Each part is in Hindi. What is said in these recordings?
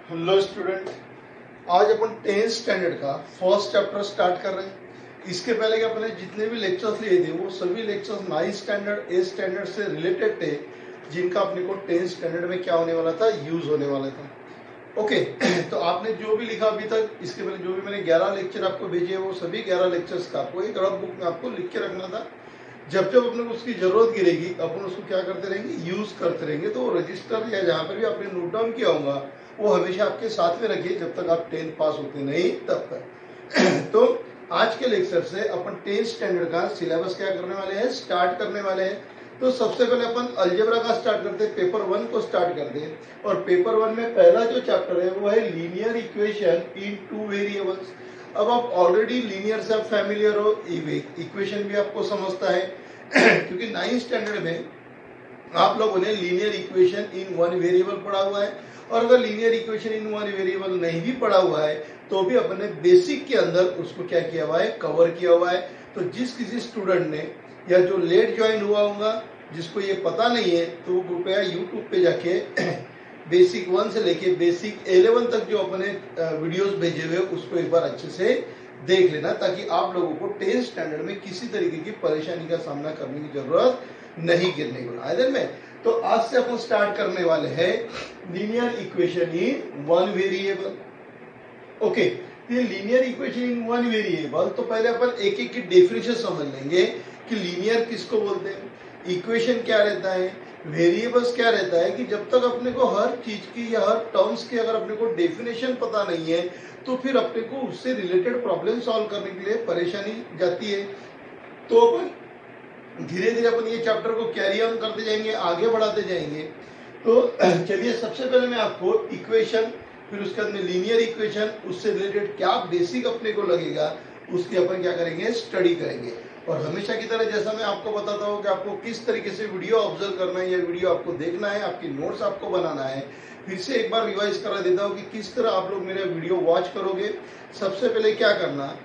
हेलो स्टूडेंट, आज अपन 10th स्टैंडर्ड का फर्स्ट चैप्टर स्टार्ट कर रहे हैं। इसके पहले के अपने जितने भी लेक्चर्स लिए थे वो सभी lectures 9th standard 8th standard से रिलेटेड थे, जिनका अपने को 10th स्टैंडर्ड में क्या होने वाला था, यूज होने वाला था। ओके तो आपने जो भी लिखा अभी तक, इसके पहले जो भी मैंने 11 लेक्चर आपको भेजे हैं वो सभी 11 लेक्चर्स का आपको एक रफ बुक में आपको लिख के रखना था। जब जब अपने को उसकी जरूरत गिरेगी अपन उसको क्या करते रहेंगे, यूज करते रहेंगे। तो रजिस्टर या जहाँ पर भी आपने नोट डाउन किया होगा वो हमेशा आपके साथ में रखिए जब तक आप 10th पास होते नहीं तब तक। तो आज के लेक्चर से अपन 10th स्टैंडर्ड का सिलेबस क्या करने वाले हैं, स्टार्ट करने वाले हैं। तो सबसे पहले अपन अलजेब्रा का स्टार्ट करते हैं, पेपर 1 को स्टार्ट करते हैं। और पेपर 1 में पहला जो चैप्टर है वो है लीनियर इक्वेशन इन 2 वेरिएबल्स। अब आप ऑलरेडी लीनियर से फैमिलियर हो, इक्वेशन भी आपको समझता है क्योंकि 9th स्टैंडर्ड में आप लोगों ने लीनियर इक्वेशन इन 1 वेरिएबल पढ़ा हुआ है। और अगर लीनियर इक्वेशन इन 1 वेरिएबल नहीं भी पढ़ा हुआ है तो भी अपने बेसिक के अंदर उसको क्या किया हुआ है, कवर किया हुआ है। तो जिस किसी स्टूडेंट ने या जो लेट ज्वाइन हुआ होगा, जिसको ये पता नहीं है, तो वो कृपया यूट्यूब पे जाके बेसिक 1 से लेके बेसिक 11 तक जो अपने वीडियोस भेजे हुए उसको एक बार अच्छे से देख लेना, ताकि आप लोगों को 10th स्टैंडर्ड में किसी तरीके की परेशानी का सामना करने की जरूरत नहीं गिरने को आयदन में। तो आज से अपन स्टार्ट करने वाले हैं linear equation in 1 variable. Okay, ये लीनियर इक्वेशन इन 1 वेरिएबल, तो पहले अपन एक एक की डेफिनेशन समझ लेंगे कि लीनियर किसको बोलते हैं, इक्वेशन क्या रहता है, वेरिएबल्स क्या रहता है। कि जब तक अपने को हर चीज की या हर टर्म्स की अगर अपने को डेफिनेशन पता नहीं है तो फिर अपने को उससे रिलेटेड प्रॉब्लम सॉल्व करने के लिए परेशानी जाती है। तो अपन धीरे धीरे अपन ये चैप्टर को कैरी ऑन करते जाएंगे, आगे बढ़ाते जाएंगे। तो चलिए सबसे पहले मैं आपको इक्वेशन, फिर उसके बाद में लीनियर इक्वेशन, उससे रिलेटेड क्या बेसिक अपने को लगेगा उसकी अपन क्या करेंगे, स्टडी करेंगे। और हमेशा की तरह जैसा मैं आपको बताता हूँ कि आपको किस तरीके से वीडियो ऑब्जर्व करना है या वीडियो आपको देखना है, आपकी नोट्स आपको बनाना है, फिर से एक बार रिवाइज करा देता हूँ कि किस तरह आप लोग मेरा वीडियो वॉच करोगे। सबसे पहले क्या करना,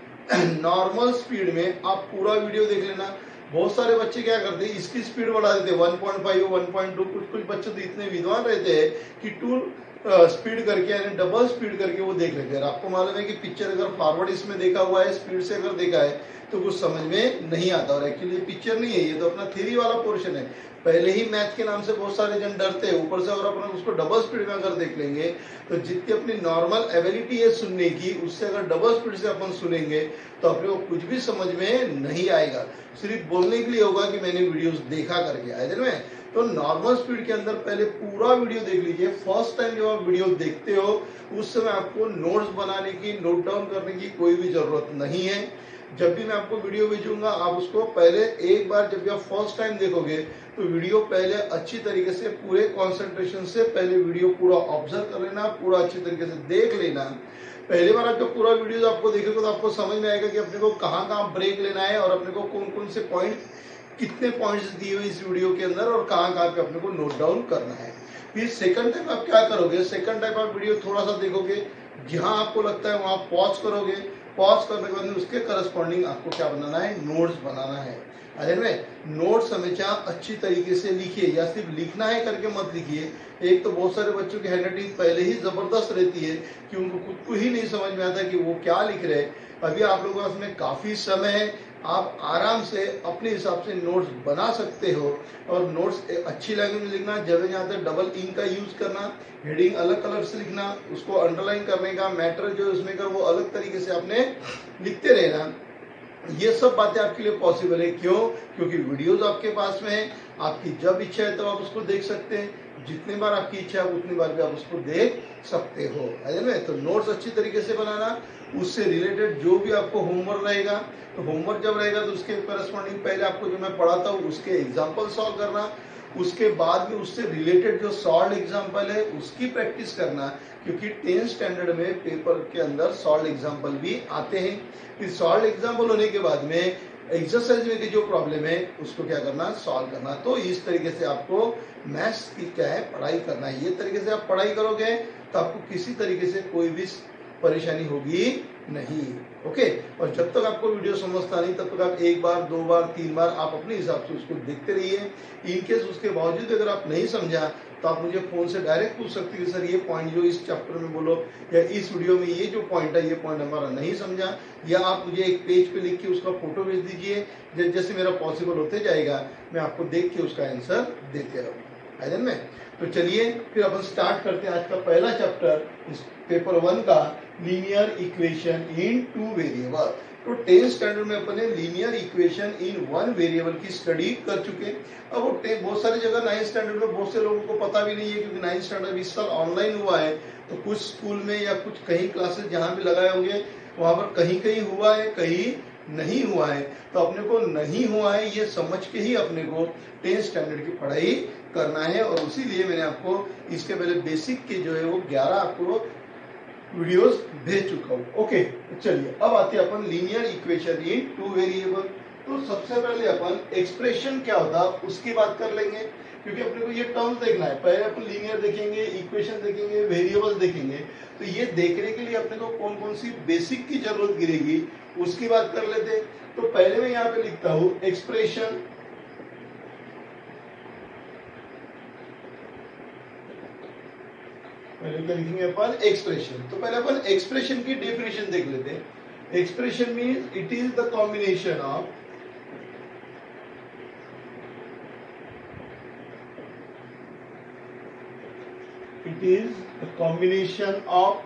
नॉर्मल स्पीड में आप पूरा वीडियो देख लेना। बहुत सारे बच्चे क्या करते हैं, इसकी स्पीड बढ़ा देते हैं 1.5 1.2। कुछ बच्चे तो इतने विद्वान रहते हैं कि 2 स्पीड करके यानी डबल स्पीड करके वो देख लेते हैं। आपको मालूम है कि पिक्चर अगर फॉरवर्ड इसमें देखा हुआ है, स्पीड से अगर देखा है तो कुछ समझ में नहीं आता। और एक्चुअली ये पिक्चर नहीं है, ये तो अपना थ्योरी वाला पोर्शन है। पहले ही मैथ के नाम से बहुत सारे जन डरते हैं, ऊपर से अगर अपन उसको डबल स्पीड में अगर देख लेंगे तो जितनी अपनी नॉर्मल एबिलिटी है सुनने की, उससे अगर डबल स्पीड से अपन सुनेंगे तो अपने को कुछ भी समझ में नहीं आएगा। सिर्फ बोलने के लिए होगा कि मैंने वीडियोस देखा करके आए दिन में। तो नॉर्मल स्पीड के अंदर पहले पूरा वीडियो देख लीजिए। फर्स्ट टाइम जब आप वीडियो देखते हो उस समय आपको नोट्स बनाने की, नोट डाउन करने की कोई भी जरूरत नहीं है। जब भी मैं आपको वीडियो भेजूंगा आप उसको पहले एक बार, जब भी आप फर्स्ट टाइम देखोगे तो वीडियो पहले अच्छी तरीके से पूरे कंसंट्रेशन से पहले वीडियो पूरा ऑब्जर्व कर लेना, पूरा अच्छी तरीके से देख लेना। पहली बार आप जब पूरा वीडियो आपको देखेगा तो आपको समझ में आएगा कि अपने को कहाँ कहाँ ब्रेक लेना है और अपने को कौन कौन से पॉइंट, कितने पॉइंट्स दिए हुए इस वीडियो के अंदर और कहाँ कहाँ पे अपने को नोट डाउन करना है। फिर सेकंड टाइम आप क्या करोगे, सेकंड टाइम आप वीडियो थोड़ा सा देखोगे, जहां आपको लगता है वहां पॉज करोगे। पॉज करने के बाद उसके करस्पॉन्डिंग आपको क्या बनाना है, नोट्स बनाना है। अरे में नोट्स हमेशा अच्छी तरीके से लिखिए, या सिर्फ लिखना है करके मत लिखिए। एक तो बहुत सारे बच्चों की हैंडराइटिंग पहले ही जबरदस्त रहती है कि उनको खुद को ही नहीं समझ में आता कि वो क्या लिख रहे हैं। अभी आप लोगों के पास में काफी समय है, आप आराम से अपने हिसाब से नोट्स बना सकते हो। और नोट्स अच्छी लैंग्वेज में लिखना, जब जहाँ तक डबल इंक का यूज करना, हेडिंग अलग कलर से लिखना, उसको अंडरलाइन करने का, मैटर जो उसमें कर वो अलग तरीके से आपने लिखते रहना। ये सब बातें आपके लिए पॉसिबल है। क्यों? क्योंकि वीडियोस आपके पास में है, आपकी जब इच्छा है तब आप उसको देख सकते हैं, जितनी बार आपकी इच्छा है उतनी बार भी आप उसको देख सकते हो। है तो नोट्स अच्छी तरीके से बनाना, उससे रिलेटेड जो भी आपको होमवर्क रहेगा, तो होमवर्क जब रहेगा तो उसके करस्पॉन्डिंग पहले आपको जो मैं पढ़ाता हूँ उसके एग्जाम्पल सॉल्व करना, उसके बाद में उससे रिलेटेड जो सॉल्व एग्जाम्पल है उसकी प्रैक्टिस करना। क्योंकि 10th स्टैंडर्ड में पेपर के अंदर सॉल्व एग्जाम्पल भी आते हैं। फिर सॉल्व एग्जाम्पल होने के बाद में एक्सरसाइज में जो प्रॉब्लम है उसको क्या करना, सॉल्व करना। तो इस तरीके से आपको मैथ्स की क्या है, पढ़ाई करना है। ये तरीके से आप पढ़ाई करोगे तो आपको किसी तरीके से कोई भी परेशानी होगी नहीं। ओके, और जब तक आपको वीडियो समझता नहीं तब तक आप एक बार, दो बार, तीन बार आप अपने हिसाब से उसको देखते रहिए। इन केस उसके बावजूद अगर आप नहीं समझा तो आप मुझे फोन से डायरेक्ट पूछ सकते हैं, सर ये पॉइंट जो इस चैप्टर में बोलो या इस वीडियो में ये जो पॉइंट है ये पॉइंट हमारा नहीं समझा, या आप मुझे एक पेज पे लिख के उसका फोटो भेज दीजिए। जैसे मेरा पॉसिबल होते जाएगा मैं आपको देख के उसका आंसर देते रहूँगा। आइजन में तो चलिए फिर अपन स्टार्ट करते हैं आज का पहला चैप्टर इस पेपर 1 का, लीनियर इक्वेशन इन 2 वेरिएबल। तो 10th स्टैंडर्ड में अपने लीनियर इक्वेशन इन 1 वेरिएबल की स्टडी कर चुके। अब वो बहुत सारी जगह 9th स्टैंडर्ड में बहुत से लोगों को पता भी नहीं है, क्योंकि 9th स्टैंडर्ड इस साल ऑनलाइन हुआ है, तो कुछ स्कूल में या कुछ कहीं क्लासेस जहाँ भी लगाए होंगे वहां पर कहीं कहीं हुआ है, कहीं नहीं हुआ है। तो अपने को नहीं हुआ है ये समझ के ही अपने को 10th स्टैंडर्ड की पढ़ाई करना है, और उसीलिए मैंने आपको इसके पहले बेसिक के जो है वो 11 आपको वीडियोस भेज चुका हूँ। ओके, चलिए अब आते हैं अपन लीनियर इक्वेशन इन 2 वेरिएबल। तो सबसे पहले अपन एक्सप्रेशन क्या होता है उसकी बात कर लेंगे, क्योंकि अपने को ये टर्म्स देखना है। पहले अपन लीनियर देखेंगे, इक्वेशन देखेंगे, वेरिएबल देखेंगे। तो ये देखने के लिए अपने को कौन कौन सी बेसिक की जरूरत गिरेगी उसकी बात कर लेते हैं। तो पहले मैं यहाँ पे लिखता हूँ एक्सप्रेशन, पहले क्या लिखेंगे अपन एक्सप्रेशन। तो पहले अपन एक्सप्रेशन की डेफिनेशन देख लेते हैं। Expression means it is the combination of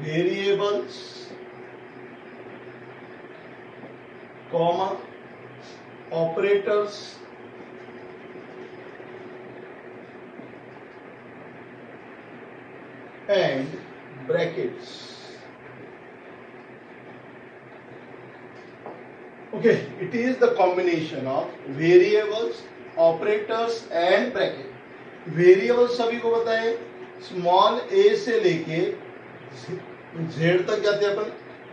variables comma operators and brackets. Okay, it is the combination of variables, operators and bracket. Variables सभी को पता है, स्मॉल a से लेके z तक जाते हैं अपन।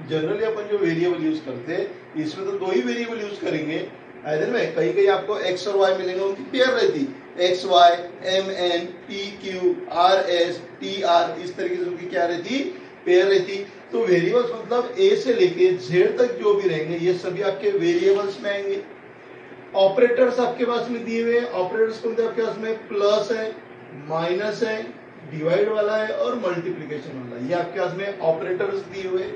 जनरली अपन जो वेरिएबल यूज करते हैं इसमें तो 2 ही वेरिएबल यूज करेंगे। आइदर में कहीं कहीं आपको x और y मिलेंगे, उनकी पेयर रहती X Y, M N, P Q, R S, T R, इस तरीके से उनकी क्या रहती, पेयर रहती। तो वेरिएबल्स मतलब ए से लेके जेड तक जो भी रहेंगे ये सभी आपके वेरिएबल्स में आएंगे। ऑपरेटर्स आपके पास में दिए हुए हैं। ऑपरेटर्स कौन थे आपके पास में? प्लस है, माइनस है, डिवाइड वाला है और मल्टीप्लीकेशन वाला है, ये आपके पास में ऑपरेटर्स दिए हुए।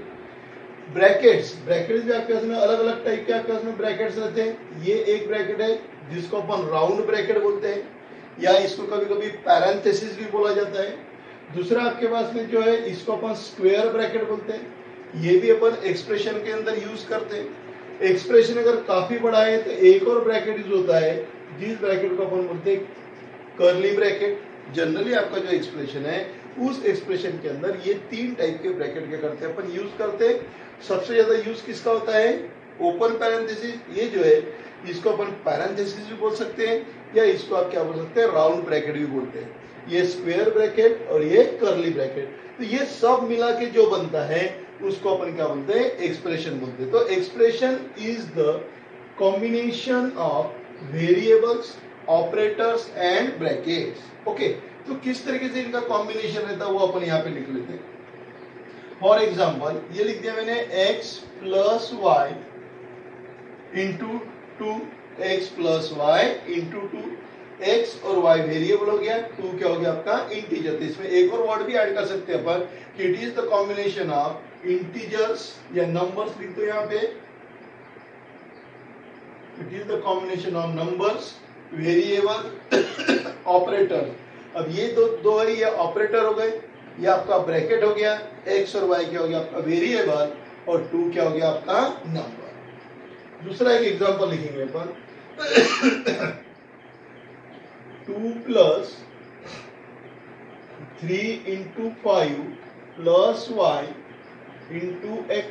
ब्रैकेट्स, ब्रैकेट्स भी आपके पास में अलग अलग टाइप के आपके पास में ब्रैकेट्स रहते हैं। ये एक ब्रैकेट है जिसको अपन राउंड ब्रैकेट बोलते हैं, या इसको कभी कभी पैरेंथेसिस भी बोला जाता है। दूसरा आपके पास में जो है इसको अपन स्क्वायर ब्रैकेट बोलते हैं, ये भी अपन एक्सप्रेशन के अंदर यूज करते हैं। एक्सप्रेशन अगर काफी बड़ा है तो एक और ब्रैकेट यूज होता है, जिस ब्रैकेट को अपन बोलते हैं कर्ली ब्रैकेट। जनरली आपका जो एक्सप्रेशन है उस एक्सप्रेशन के अंदर ये 3 टाइप के ब्रैकेट क्या करते हैं अपन यूज करते हैं। सबसे ज्यादा यूज किसका होता है? ओपन पैरेंथेसिस, ये जो है इसको अपन पैरेंथेसिस भी बोल सकते हैं, या इसको आप क्या बोल सकते हैं, राउंड ब्रैकेट भी बोलते हैं। ये स्क्वायर ब्रैकेट और ये कर्ली ब्रैकेट, तो ये सब मिला के जो बनता है उसको अपन क्या बोलते हैं? एक्सप्रेशन बोलते हैं। तो expression is the combination of variables, operators and brackets. Okay, तो किस तरीके से इनका कॉम्बिनेशन रहता है वो अपन यहाँ पे लिख लेते हैं। फॉर एग्जाम्पल ये लिख दिया मैंने x plus Y into 2x plus Y into 2। x और y वेरिएबल हो गया, 2 क्या हो गया आपका? इंटीजर। तो इसमें एक और वर्ड भी ऐड कर सकते हैं अपन कि it is the combination of integers या नंबर्स लिख दो यहाँ पे। It is the combination of numbers, variable, operator. अब ये दो है, ये ऑपरेटर हो गए, ये आपका ब्रैकेट हो गया। x और y क्या हो गया आपका? वेरिएबल, और 2 क्या हो गया आपका? नंबर। दूसरा एक एग्जांपल लिखेंगे अपन 2 plus 3 into 5 plus y into x,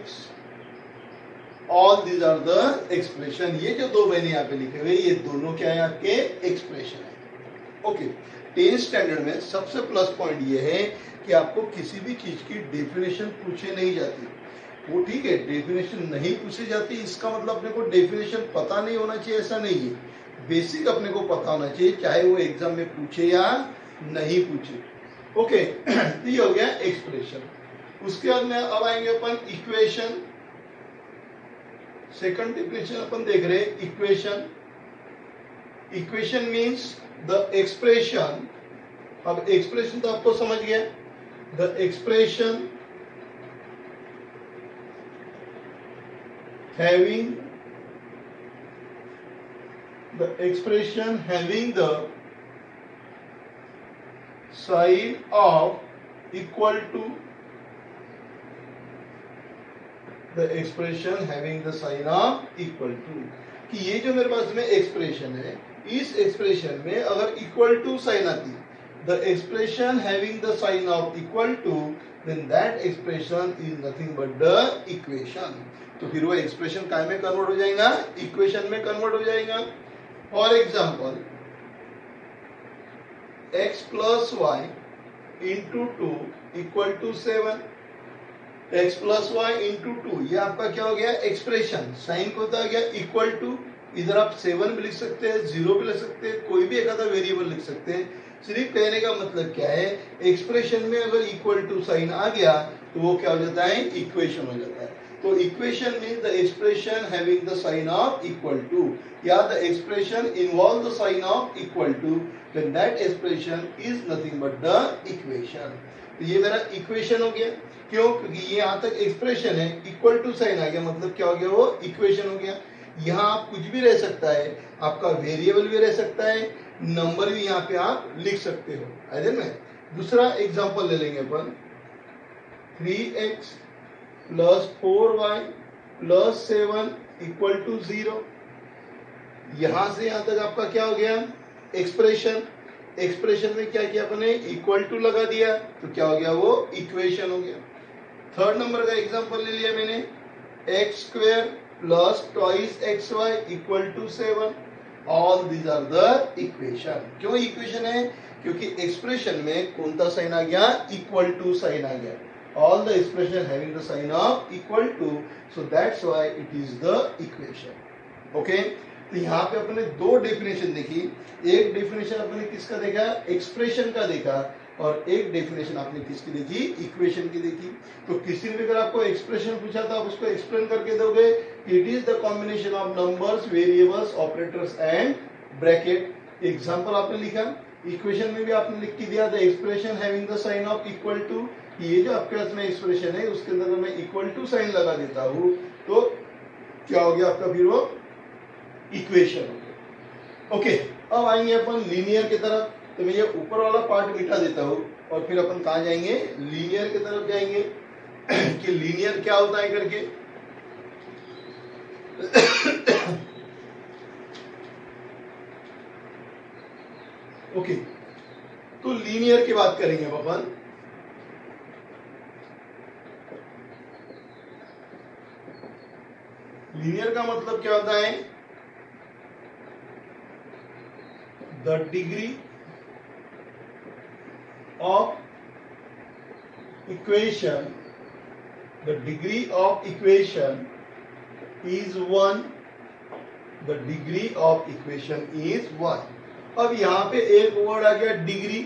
all these are the expression. ये जो 2 मैंने यहाँ पे लिखे हुए ये दोनों क्या है? आपके एक्सप्रेशन है। ओके, 10th स्टैंडर्ड में सबसे प्लस पॉइंट ये है कि आपको किसी भी चीज की डेफिनेशन पूछे नहीं जाती। वो ठीक है, डेफिनेशन नहीं पूछी जाती इसका मतलब अपने को डेफिनेशन पता नहीं होना चाहिए, ऐसा नहीं है। बेसिक अपने को पता होना चाहिए, चाहे वो एग्जाम में पूछे या नहीं पूछे। ओके, तो ये हो गया एक्सप्रेशन। उसके बाद में अब आएंगे अपन इक्वेशन। सेकंड डिफिनेशन अपन देख रहे हैं equation. Equation means the expression. अब एक्सप्रेशन तो आपको समझ गया, the expression having the sign of equal to, the expression having the sign of equal to, कि ये जो मेरे पास में एक्सप्रेशन है, इस एक्सप्रेशन में अगर इक्वल टू साइन आती, the expression having the sign of equal to, then that expression is nothing but the equation। तो फिर वो एक्सप्रेशन काय में कन्वर्ट हो जाएगा, इक्वेशन में कन्वर्ट हो जाएगा। For example x plus Y into two equal to 7, x plus Y into two, ये आपका क्या हो गया एक्सप्रेशन। साइन को होता गया इक्वल टू, इधर आप 7 भी लिख सकते हैं, 0 भी लिख सकते हैं, कोई भी एक आधा वेरिएबल लिख सकते हैं। सिर्फ कहने का मतलब क्या है, एक्सप्रेशन में अगर इक्वल टू साइन आ गया तो वो क्या हो जाता है, इक्वेशन हो जाता है। तो equation means the expression having the sign of equal to, या the expression involve the sign of equal to, when that expression is nothing but the equation. तो ये मेरा इक्वेशन हो गया। क्यों? क्योंकि ये यहाँ तक एक्सप्रेशन है, इक्वल टू साइन आ गया, मतलब क्या हो गया, वो इक्वेशन हो गया। यहाँ आप कुछ भी रह सकता है, आपका वेरिएबल भी रह सकता है, नंबर भी यहाँ पे आप लिख सकते हो। ऐसे में दूसरा एग्जांपल ले लेंगे अपन, 3x plus 4y plus 7 equal to 0। यहां से यहां तक आपका क्या हो गया, एक्सप्रेशन। एक्सप्रेशन में क्या किया अपने, इक्वल टू लगा दिया, तो क्या हो गया, वो इक्वेशन हो गया। थर्ड नंबर का एग्जांपल ले लिया मैंने, X square plus twice X Y equal to 7। All these are the equation. क्यों इक्वेशन है? क्योंकि एक्सप्रेशन में कौन सा साइन आ गया, इक्वल टू साइन आ गया। All the expression having the sign of equal to, so that's why it is the equation. Okay? तो यहाँ पे अपने दो डेफिनेशन देखी। एक डेफिनेशन अपने किसका देखा, एक्सप्रेशन का देखा, और एक डेफिनेशन आपने किसकी देखी, इक्वेशन की देखी। तो किसी ने अगर आपको एक्सप्रेशन पूछा तो आप उसको एक्सप्लेन करके दोगे, it is the combination of numbers, variables, operators and bracket. Example आपने लिखा, इक्वेशन में भी आपने लिख के दिया, the expression having the sign of equal to. ये जो आपके पास में एक्सप्रेशन है उसके अंदर मैं इक्वल टू साइन लगा देता हूं तो क्या हो गया आपका, फिर वो इक्वेशन हो गया। ओके, अब आएंगे अपन लीनियर की तरफ। तो मैं ये ऊपर वाला पार्ट मिटा देता हूं और फिर अपन कहां जाएंगे, लीनियर की तरफ जाएंगे कि लीनियर क्या होता है करके। ओके, तो लीनियर की बात करेंगे अपन। लीनियर का मतलब क्या होता है, the degree of equation, the degree of equation is 1, the degree of equation is 1। अब यहां पे एक वर्ड आ गया डिग्री,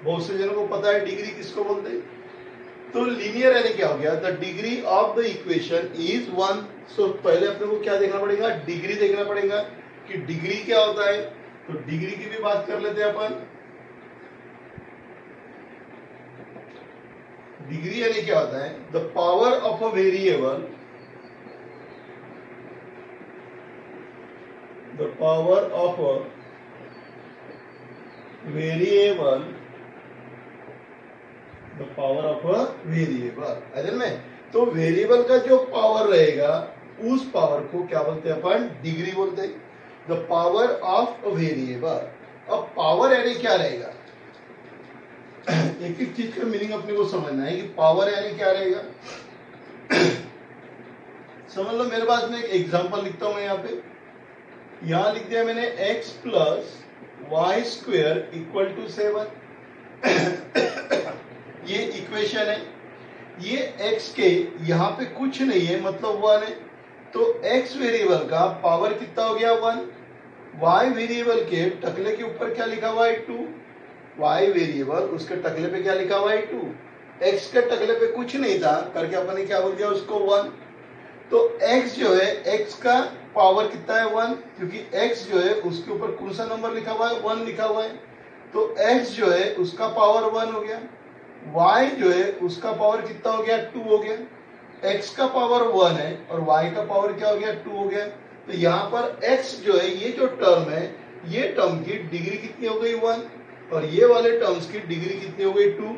बहुत से जनों को पता है डिग्री किसको बोलते हैं। तो लीनियर यानी क्या हो गया, the degree of the equation is 1। सो पहले अपने को क्या देखना पड़ेगा, डिग्री देखना पड़ेगा कि डिग्री क्या होता है। तो डिग्री की भी बात कर लेते हैं अपन। डिग्री यानी क्या होता है, the power of a variable, the power of a variable, the power of a variable. अगर में तो वेरिएबल का जो पावर रहेगा उस पावर को क्या बोलते हैं अपन, डिग्री बोलते हैं। The power of a variable. अब पावर यानी क्या रहेगा, एक एक चीज का मीनिंग अपने को समझना है कि पावर यानी क्या रहेगा। समझ लो, मेरे पास में एक एग्जांपल लिखता हूं मैं यहाँ पे। यहां लिख दिया मैंने x plus Y square equal to 7। ये इक्वेशन है। ये x के यहाँ पे कुछ नहीं है, मतलब 1 है। तो x वेरिएबल का पावर कितना हो गया, 1। y वेरिएबल के टकले के ऊपर क्या लिखा हुआ है, 2। y वेरिएबल उसके टकले पे क्या लिखा हुआ है, 2। x के टकले पे कुछ नहीं था करके अपन ने क्या बोल दिया उसको 1। तो x जो है x का पावर कितना है 1, क्योंकि x जो है उसके ऊपर कौन सा नंबर लिखा हुआ है 1 लिखा हुआ है, तो x जो है उसका पावर 1 हो गया। y जो है उसका पावर कितना हो गया 2 हो गया। x का पावर 1 है और y का पावर क्या हो गया 2 हो गया। तो यहाँ पर x जो है ये जो टर्म है ये टर्म की डिग्री कितनी हो गई 1 और ये वाले टर्म्स की डिग्री कितनी हो गई 2।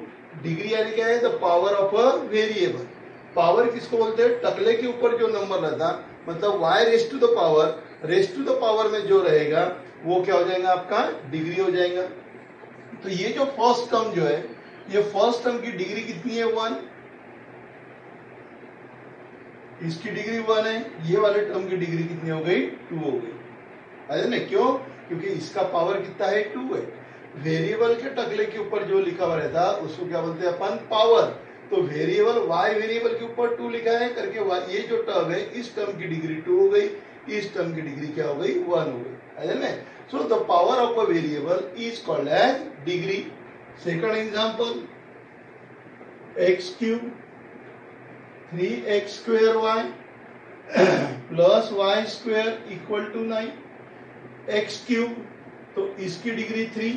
डिग्री यानी क्या है the power of a variable. Power किसको बोलते हैं, टकले के ऊपर जो नंबर रहता मतलब y raise to the power में जो रहेगा वो क्या हो जाएगा आपका डिग्री हो जाएगा। तो ये जो फर्स्ट टर्म जो है ये फर्स्ट टर्म की डिग्री कितनी है 1, इसकी डिग्री 1 है, ये वाले टर्म की डिग्री कितनी हो गई 2 हो गई। अरे ना क्यों, क्योंकि इसका पावर कितना है 2 है। वेरिएबल के टकले के ऊपर जो लिखा हुआ रहता उसको क्या बोलते हैं अपन पावर। तो वेरिएबल y वेरिएबल के ऊपर 2 लिखा है करके ये जो टर्म है इस टर्म की डिग्री 2 हो गई, इस टर्म की डिग्री क्या हो गई 1 हो गई। है ना। So the power of a variable is called as degree. Second example x cube 3x square y plus y square equal to 9। x cube तो इसकी डिग्री 3,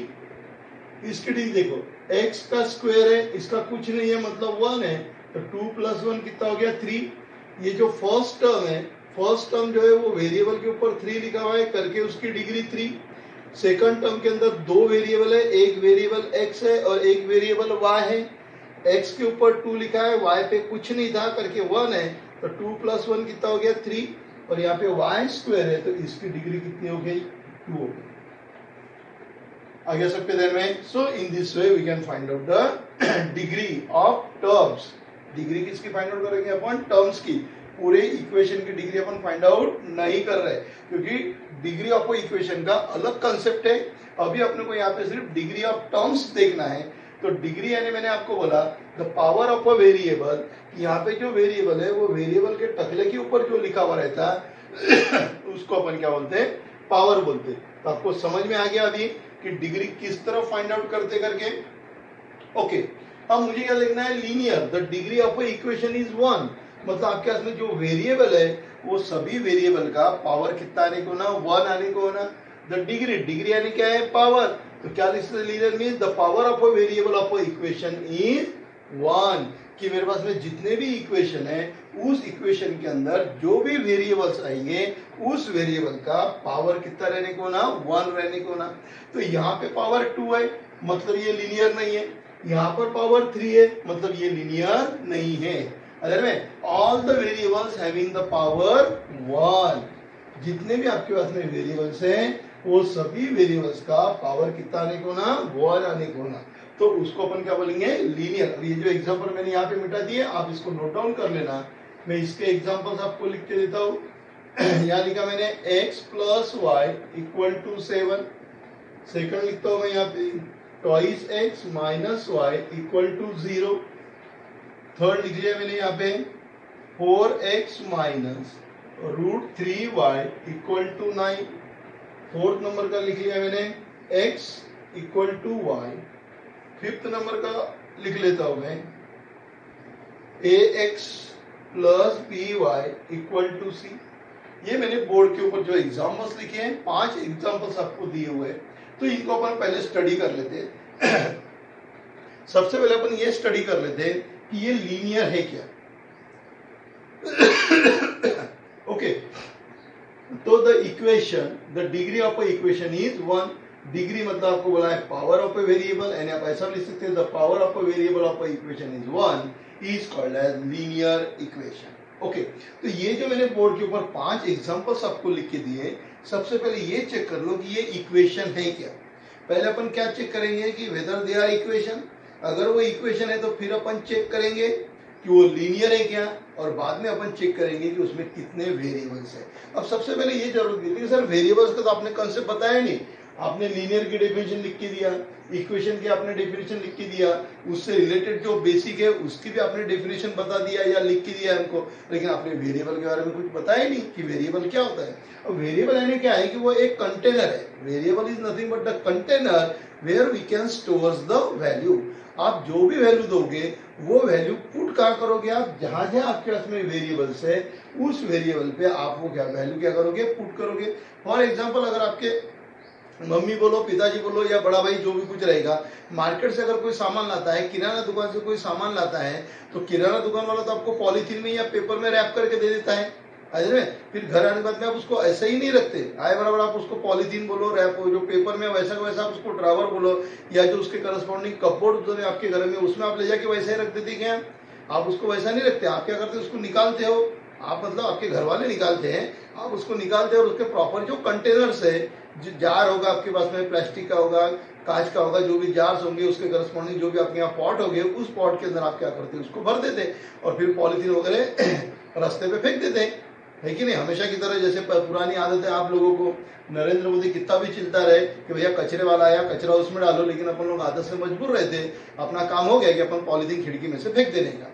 इसकी डिग्री देखो x का स्क्वायर है इसका कुछ नहीं है मतलब 1 है, तो 2 प्लस 1 कितना हो गया 3। ये जो फर्स्ट टर्म है फर्स्ट टर्म जो है वो वेरिएबल के ऊपर 3 लिखा हुआ है करके उसकी डिग्री 3। सेकंड टर्म के अंदर दो वेरिएबल है, एक वेरिएबल x है और एक वेरिएबल y है। x के ऊपर 2 लिखा है, y पे कुछ नहीं था करके 1 है, तो 2 प्लस 1 कितना हो गया 3 और यहाँ पे y स्क्वायर है तो इसकी डिग्री कितनी हो गई 2 हो गई। आगे सबके ध्यान में। So in this way we can find out the degree of terms. Degree किसकी फाइंड आउट करेंगे अपन, टर्म्स की। पूरे इक्वेशन की डिग्री अपन फाइंड आउट नहीं कर रहे क्योंकि डिग्री ऑफ इक्वेशन का अलग कंसेप्ट है। अभी अपने को यहाँ पे सिर्फ डिग्री ऑफ टर्म्स देखना है। तो डिग्री यानी मैंने आपको बोला the power of a variable. यहाँ पे जो वेरिएबल है वो वेरिएबल के टकले के ऊपर जो लिखा हुआ रहता है उसको अपन क्या बोलते हैं, पावर बोलते हैं। तो आपको समझ में आ गया अभी कि डिग्री किस तरह फाइंड आउट करते करके। ओके, अब मुझे क्या लिखना है, linear the degree of equation is 1। मतलब आपके पास में जो वेरिएबल है वो सभी वेरिएबल का पावर कितना आने को ना 1 आने को ना। द डिग्री यानी क्या है पावर। तो क्या linear mean the power of a variable of a equation is 1। कि मेरे पास में जितने भी इक्वेशन है उस इक्वेशन के अंदर जो भी वेरिएबल्स आएंगे उस वेरिएबल का पावर कितना रहने को ना 1 रहने को ना। तो यहाँ पे पावर 2 है मतलब ये लीनियर नहीं है, यहाँ पर पावर 3 है मतलब ये लीनियर नहीं है। अगर में all the variables having the power 1, जितने भी आपके पास में वेरिएबल्स हैं वो सभी वेरिएबल्स का पावर कितना आने को ना 1 आने को ना। तो उसको अपन क्या बोलेंगे, लीनियर। अब ये जो एग्जांपल मैंने यहाँ पे मिटा दिए आप इसको नोट डाउन कर लेना। मैं इसके एग्जांपल्स आपको लिख के देता हूँ। यहाँ लिखा मैंने x plus Y equal to 7। Second लिखता हूँ मैं यहाँ पे twice x minus Y equal to 0। Third लिख लिया मैंने यहाँ पे 4x minus root 3y equal to 9। Fourth number का लिख लिया मैंने x equal to y। Fifth number का लिख लेता हूं मैं ax plus by equal to c। ये मैंने बोर्ड के ऊपर जो एग्जाम्पल्स लिखे हैं 5 एग्जाम्पल्स आपको दिए हुए हैं, तो इनको अपन पहले स्टडी कर लेते हैं। सबसे पहले अपन ये स्टडी कर लेते हैं कि ये लीनियर है क्या। ओके, तो the equation the degree of a equation is 1। Degree मतलब आपको बोला है पावर ऑफ अ वेरिएबल, यानी आप ऐसा लिख सकते हैं the power of a variable of a equation is 1 is called as linear equation. Okay, तो ये जो मैंने बोर्ड के ऊपर 5 एग्जांपल्स आपको लिख के दिए, सबसे पहले ये चेक कर लो कि ये इक्वेशन है क्या। पहले अपन क्या चेक करेंगे कि वेदर दे आर इक्वेशन। अगर वो इक्वेशन है तो फिर अपन चेक करेंगे कि वो लीनियर है क्या, और बाद में अपन चेक करेंगे कि उसमें कितने वेरिएबल्स है। अब सबसे पहले ये जरूरत थी कि सर वेरिएबल्स का तो आपने कंसेप्ट बताया नहीं, आपने लीनियर की डेफिनेशन लिख के दिया, इक्वेशन की आपने डेफिनेशन लिख के दिया, उससे रिलेटेड जो बेसिक है उसकी भी आपने डेफिनेशन बता दिया या लिख के दिया हमको, लेकिन आपने वेरिएबल के बारे में कुछ बताया नहीं कि वेरिएबल क्या होता है। अब वेरिएबल यानी क्या है कि वो एक कंटेनर है। Variable is nothing but the container where we can store the value. आप जो भी वैल्यू दोगे वो वैल्यू पुट कहाँ करोगे आप, जहां जहां आपके पास में वेरिएबल्स है उस वेरिएबल पे आप वो क्या वैल्यू क्या करोगे, पुट करोगे। फॉर एग्जाम्पल अगर आपके मम्मी बोलो, पिताजी बोलो या बड़ा भाई जो भी कुछ रहेगा, मार्केट से अगर कोई सामान लाता है, किराना दुकान से कोई सामान लाता है, तो किराना दुकान वाला तो आपको पॉलीथीन में या पेपर में रैप करके दे देता है, फिर घर आने के बाद में आप उसको ऐसे ही नहीं रखते, आए बराबर आप उसको पॉलीथीन बोलो, रैप जो पेपर में वैसा वैसा आप उसको ड्रावर बोलो, या जो उसके करस्पॉन्डिंग कपबोर्ड आपके घर में उसमें आप ले जाके वैसे ही रख देते क्या, आप उसको वैसा नहीं रखते। आप क्या करते, उसको निकालते हो, आप मतलब आपके घर वाले निकालते हैं, आप उसको निकालते हो और उसके प्रॉपर जो कंटेनर्स है, जो जार होगा आपके पास में, प्लास्टिक का होगा, कांच का होगा, जो भी जार्स होंगे उसके करस्पॉन्डिंग जो भी आपके यहाँ पॉट होंगे, उस पॉट के अंदर आप क्या करते हैं, उसको भर देते और फिर पॉलीथीन वगैरह रास्ते पे फेंक देते हैं, है कि नहीं। हमेशा की तरह जैसे पुरानी आदत है आप लोगों को, नरेंद्र मोदी कितना भी चिल्ता रहे कि भैया कचरे वाला आया, कचरा उसमें डालो, लेकिन अपन लोग आदत से मजबूर रहते, अपना काम हो गया कि अपन पॉलीथीन खिड़की में से फेंक देने का,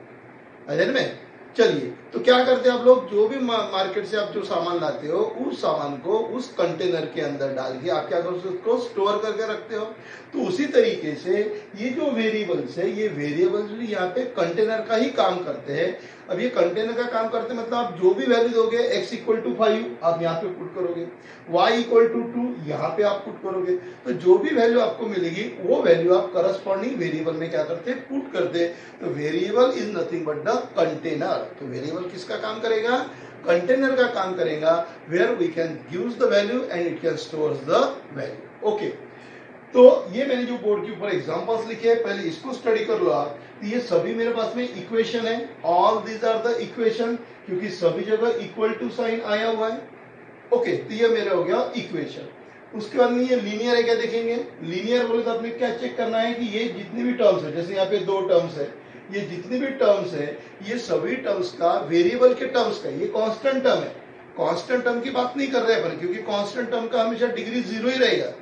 अजय में। चलिए, तो क्या करते हैं आप लोग, जो भी मार्केट से आप जो सामान लाते हो उस सामान को उस कंटेनर के अंदर डाल के आप क्या करते हो, उसको स्टोर करके रखते हो। तो उसी तरीके से ये जो वेरिएबल्स है, ये वेरिएबल्स भी यहाँ पे कंटेनर का ही काम करते हैं। अब ये कंटेनर का काम करते हैं मतलब आप जो भी वैल्यू दोगे, x इक्वल टू 5 आप यहाँ पे पुट करोगे, y इक्वल टू 2 यहाँ पे आप पुट करोगे, तो जो भी वैल्यू आपको मिलेगी वो वैल्यू आप करस्पॉन्डिंग वेरिएबल में क्या करते हैं, पुट करते। तो variable is nothing but the container. तो वेरिएबल किसका काम करेगा, कंटेनर का काम करेगा, where we can use the value and it can store the value. Okay, तो ये मैंने जो बोर्ड के ऊपर एग्जांपल्स लिखे हैं, पहले इसको स्टडी कर लो आप। तो ये सभी मेरे पास में इक्वेशन है, all these are the equation, क्योंकि सभी जगह इक्वल टू साइन आया हुआ है। ओके, तो ये मेरा हो गया इक्वेशन। उसके बाद में ये लीनियर है, क्या देखेंगे, लीनियर बोले तो आपने क्या चेक करना है कि ये जितनी भी टर्म्स है, जैसे यहाँ पे 2 टर्म्स है, ये जितनी भी टर्म्स है, ये सभी टर्म्स का वेरिएबल के टर्म्स का ये कांस्टेंट टर्म है। कांस्टेंट टर्म की बात नहीं कर रहे हैं अपन, क्योंकि कांस्टेंट टर्म का हमेशा डिग्री 0 ही रहेगा।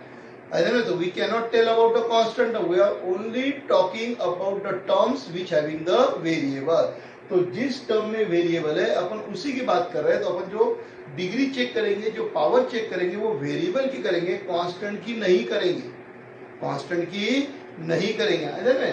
So we cannot tell about the constant term. We are only talking about the terms which having the variable. तो जिस टर्म में वेरिएबल है अपन उसी की बात कर रहे हैं। तो अपन जो डिग्री चेक करेंगे, जो पावर चेक करेंगे, वो वेरिएबल की करेंगे, कांस्टेंट की नहीं करेंगे, कांस्टेंट की नहीं करेंगे, है ना।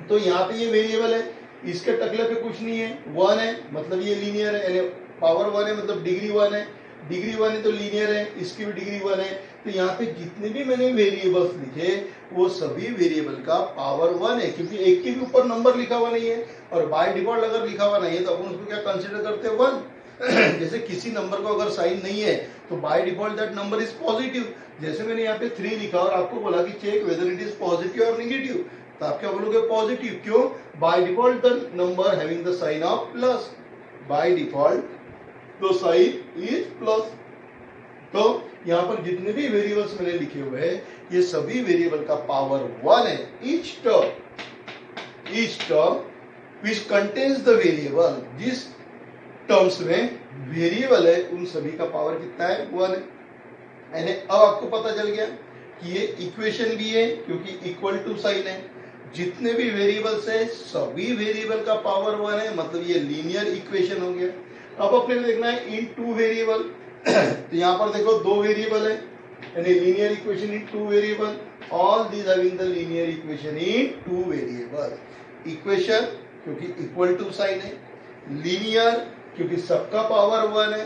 तो यहाँ पे ये वेरिएबल है, इसके टकले पे कुछ नहीं है, 1 है, मतलब ये लीनियर है, यानी पावर 1 है, मतलब डिग्री 1 है, डिग्री 1 है तो लीनियर है, इसकी भी डिग्री 1 है। तो यहाँ पे जितने भी मैंने वेरिएबल्स लिखे वो सभी वेरिएबल का पावर 1 है, क्योंकि एक के भी ऊपर नंबर लिखा हुआ नहीं है, और बाय डिफॉल्ट अगर लिखा हुआ नहीं है तो अपन उसको क्या कंसिडर करते हैं, 1। जैसे किसी नंबर को अगर साइन नहीं है तो by default that number is positive. जैसे मैंने यहाँ पे 3 लिखा और आपको बोला कि check whether it is positive और नेगेटिव, तो आप क्या बोलोगे, पॉजिटिव। क्यों, by default the number having the sign of plus, by default तो साइन इज प्लस। तो यहाँ पर जितने भी वेरिएबल्स मैंने लिखे हुए हैं ये सभी वेरिएबल का पावर 1 है। Each term which contains the variable, जिस टर्म्स में वेरिएबल है उन सभी का पावर कितना है, 1 है। यानी अब आपको पता चल गया कि ये इक्वेशन भी है क्योंकि इक्वल टू साइन है, जितने भी वेरिएबल्स है सभी वेरिएबल का पावर 1 है, मतलब ये लीनियर इक्वेशन हो गया। अब अपने को देखना है इन 2 वेरिएबल। तो यहाँ पर देखो 2 वेरिएबल है, यानी linear equation in 2 variable, all these having the linear equation in 2 variable. Equation क्योंकि इक्वल टू साइन है, लीनियर क्योंकि सबका पावर 1 है,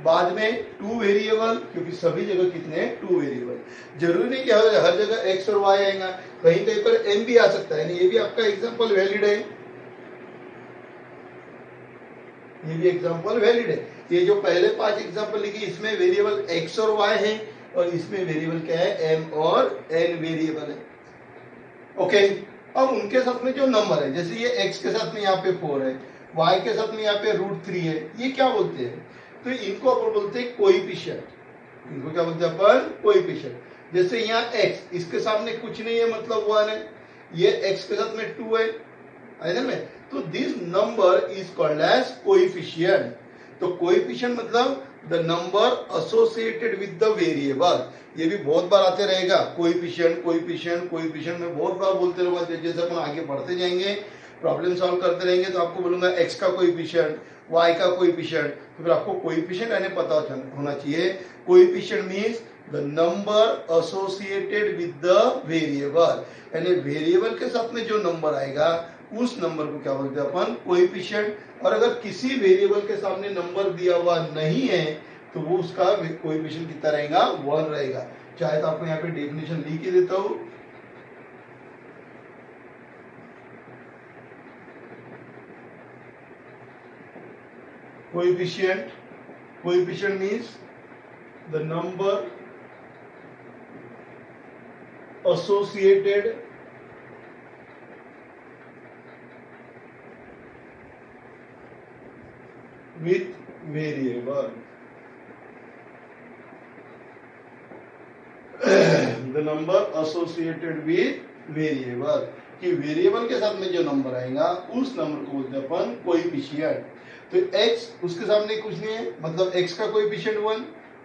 बाद में 2 वेरिएबल क्योंकि सभी जगह कितने हैं, 2 वेरिएबल। जरूरी नहीं कि हर जगह x और y आएगा, कहीं कहीं पर m भी आ सकता है। ये भी आपका एग्जांपल वैलिड है, ये भी एग्जांपल वैलिड है। ये जो पहले 5 एग्जांपल लिखे इसमें वेरिएबल x और y है, और इसमें वेरिएबल क्या है, m और n वेरिएबल है। ओके, अब उनके साथ में जो नंबर है, जैसे ये x के साथ में यहाँ पे 4 है, y के साथ में यहाँ पे √3 है, ये क्या बोलते हैं, तो इनको अपन बोलते हैं कोएफिशिएंट। इनको क्या बोलते हैं अपन, कोएफिशिएंट। जैसे यहाँ x, इसके सामने कुछ नहीं है मतलब 1 है, ये x के साथ में 2 है ना। तो this number is called as coefficient. तो कोएफिशिएंट मतलब the number associated with the variable. ये भी बहुत बार आते रहेगा, कोएफिशिएंट कोएफिशिएंट कोएफिशिएंट में बहुत बार बोलते रहूंगा। जैसे अपन आगे बढ़ते जाएंगे, प्रॉब्लम सॉल्व करते रहेंगे, तो आपको बोलूंगा एक्स का कोएफिशिएंट, वाई का कोएफिशिएंट, तो फिर आपको कोएफिशिएंट यानी पता होना चाहिए। Coefficient means the number associated with the variable, यानी वेरिएबल के साथ में जो नंबर आएगा उस नंबर को क्या बोलते हैं अपन, कोएफिशिएंट। और अगर किसी वेरिएबल के सामने नंबर दिया हुआ नहीं है तो वो उसका कोएफिशिएंट कितना रहेगा, 1 रहेगा। चाहे तो आपको यहाँ पे डेफिनेशन लिख के देता हूं। Coefficient means the number associated with variable the number associated with variable, कि वेरिएबल के साथ में जो नंबर आएगा उस नंबर को बोलते हैं अपन कोएफिशिएंट। तो x उसके सामने कुछ नहीं है, मतलब x का कोएफिशिएंट 1,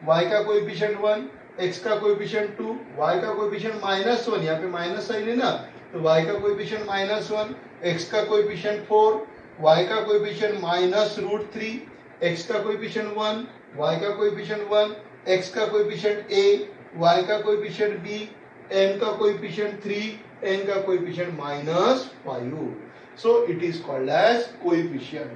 y का कोएफिशिएंट 1, x का कोएफिशिएंट 2, y का कोएफिशिएंट -1, यहाँ पे माइनस साइन है ना, तो y का कोएफिशिएंट -1, x का कोएफिशिएंट 4, y का कोएफिशिएंट -√3, x का कोएफिशिएंट 1, y का कोएफिशिएंट 1, x का कोएफिशिएंट a, y का कोएफिशिएंट b, n का कोएफिशिएंट 3, n का coefficient -5. So it is called as coefficient.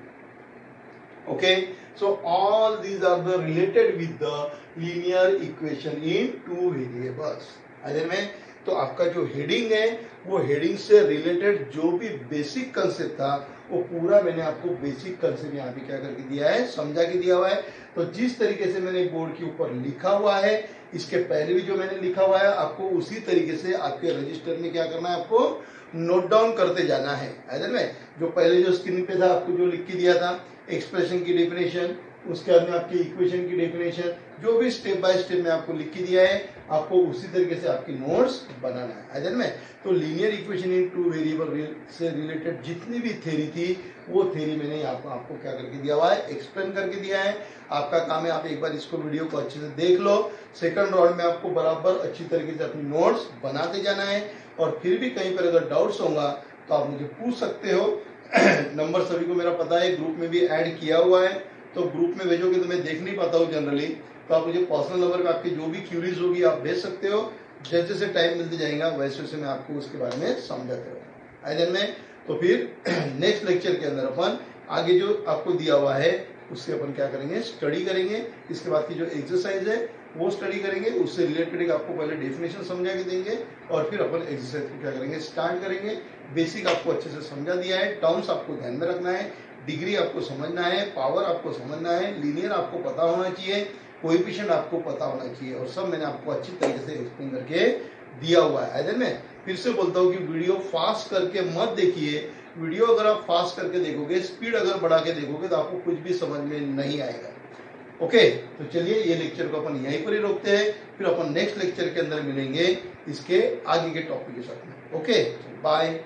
Okay, so all these are the related with the linear equation in two variables. अगर में तो आपका जो हेडिंग है वो हेडिंग से रिलेटेड जो भी बेसिक कंसेप्ट था वो पूरा मैंने आपको बेसिक कंसेप्ट यहाँ पे क्या करके दिया है, समझा के दिया हुआ है। तो जिस तरीके से मैंने बोर्ड के ऊपर लिखा हुआ है, इसके पहले भी जो मैंने लिखा हुआ है, आपको उसी तरीके से आपके रजिस्टर में क्या करना है, आपको नोट डाउन करते जाना है। ऐसे में जो पहले जो स्क्रीन पे था आपको जो लिख के दिया था, एक्सप्रेशन की डेफिनेशन, उसके बाद में आपकी इक्वेशन की डेफिनेशन, जो भी स्टेप बाय स्टेप में आपको लिख के दिया है, आपको उसी तरीके से आपकी नोट्स बनाना है। ऐसे में तो linear equation in two variable से रिलेटेड जितनी भी थ्योरी थी वो थ्योरी मैंने आपको क्या करके दिया हुआ है, एक्सप्लेन करके दिया है। आपका काम है आप एक बार इसको वीडियो को अच्छे से देख लो। सेकंड राउंड में आपको बराबर अच्छी तरीके से अपनी नोट्स बनाते जाना है, और फिर भी कहीं पर अगर डाउट्स होगा तो आप मुझे पूछ सकते हो। नंबर सभी को मेरा पता है, ग्रुप में भी ऐड किया हुआ है, तो ग्रुप में भेजोगे तो मैं देख नहीं पाता हूँ जनरली, तो आप मुझे पर्सनल नंबर पे आपकी जो भी क्यूरीज होगी आप भेज सकते हो। जैसे जैसे टाइम मिलते जाएगा वैसे वैसे मैं आपको उसके बारे में समझाते रहूंगा। आई में तो फिर नेक्स्ट लेक्चर के अंदर अपन आगे जो आपको दिया हुआ है उससे अपन क्या करेंगे, स्टडी करेंगे। इसके बाद की जो एक्सरसाइज है वो स्टडी करेंगे, उससे रिलेटेड आपको पहले डेफिनेशन समझा के देंगे, और फिर अपन एक्सरसाइज को क्या करेंगे, स्टार्ट करेंगे। बेसिक आपको अच्छे से समझा दिया है, टर्म्स आपको ध्यान में रखना है, डिग्री आपको समझना है, पावर आपको समझना है, लीनियर आपको पता होना चाहिए, कोएफिशिएंट आपको पता होना चाहिए, और सब मैंने आपको अच्छी तरीके से एक्सप्लेन करके दिया हुआ है। ऐसे में फिर से बोलता हूँ कि वीडियो फास्ट करके मत देखिए। वीडियो अगर आप फास्ट करके देखोगे, स्पीड अगर बढ़ा के देखोगे तो आपको कुछ भी समझ में नहीं आएगा। ओके, तो चलिए ये लेक्चर को अपन यहीं पर ही रोकते हैं, फिर अपन नेक्स्ट लेक्चर के अंदर मिलेंगे इसके आगे के टॉपिक के साथ में। Okay, bye.